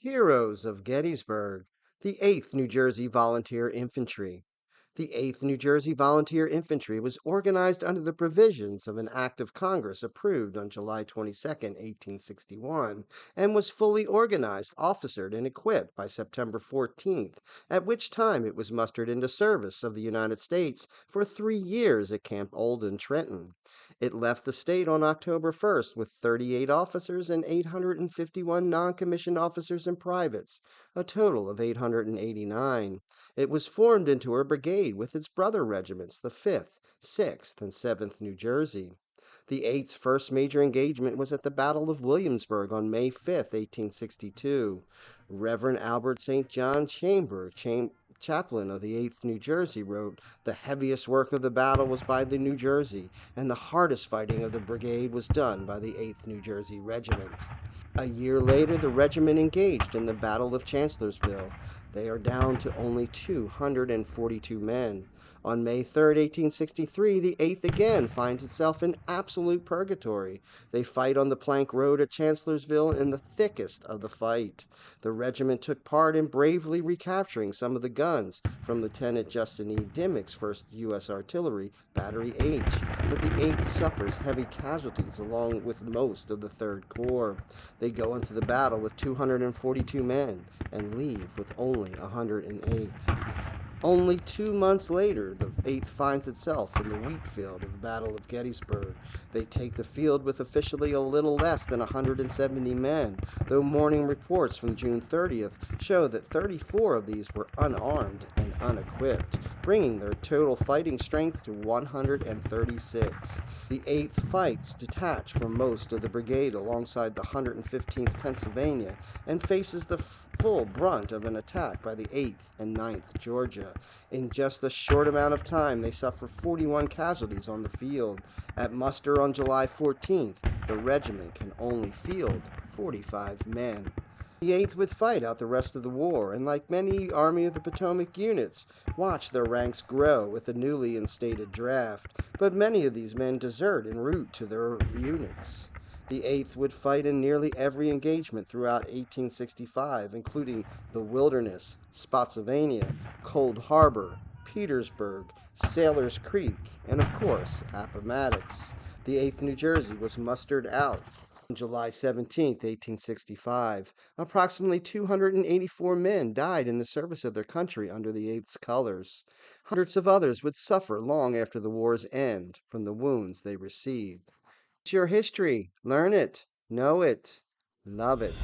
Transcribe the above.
Heroes of Gettysburg, the 8th New Jersey Volunteer Infantry. The 8th New Jersey Volunteer Infantry was organized under the provisions of an act of Congress approved on July 22, 1861, and was fully organized, officered, and equipped by September 14th, at which time it was mustered into service of the United States for 3 years at Camp Olden, Trenton. It left the state on October 1st with 38 officers and 851 non-commissioned officers and privates, a total of 889. It was formed into a brigade with its brother regiments, the 5th, 6th, and 7th New Jersey. The 8th's first major engagement was at the Battle of Williamsburg on May 5, 1862. Rev Albert St. Chambre, Chaplain of the 8th New Jersey, wrote, "The heaviest work of the battle was by the New Jersey, and the hardest fighting of the brigade was done by the 8th New Jersey Regiment." A year later, the regiment engaged in the Battle of Chancellorsville. They are down to only 242 men. On May 3rd, 1863, the 8th again finds itself in absolute purgatory. They fight on the plank road at Chancellorsville in the thickest of the fight. The regiment took part in bravely recapturing some of the guns from Lieutenant Justin E. Dimick's 1st U.S. Artillery, Battery H, but the 8th suffers heavy casualties along with most of the 3rd Corps. They go into the battle with 242 men and leave with only 108. Only 2 months later, the 8th finds itself in the wheat field of the Battle of Gettysburg. They take the field with officially a little less than 170 men, though morning reports from June 30th show that 34 of these were unarmed and unequipped, bringing their total fighting strength to 136. The 8th fights detached from most of the brigade alongside the 115th Pennsylvania and faces the full brunt of an attack by the 8th and 9th Georgia. In just a short amount of time, they suffer 41 casualties on the field. At muster on July 14th, the regiment can only field 45 men. The 8th would fight out the rest of the war, and like many Army of the Potomac units, watch their ranks grow with the newly instated draft, but many of these men desert en route to their units. The 8th would fight in nearly every engagement throughout 1865, including the Wilderness, Spotsylvania, Cold Harbor, Petersburg, Sailor's Creek, and of course, Appomattox. The 8th New Jersey was mustered out on July 17, 1865. Approximately 284 men died in the service of their country under the 8th's colors. Hundreds of others would suffer long after the war's end from the wounds they received. It's your history. Learn it, know it, love it.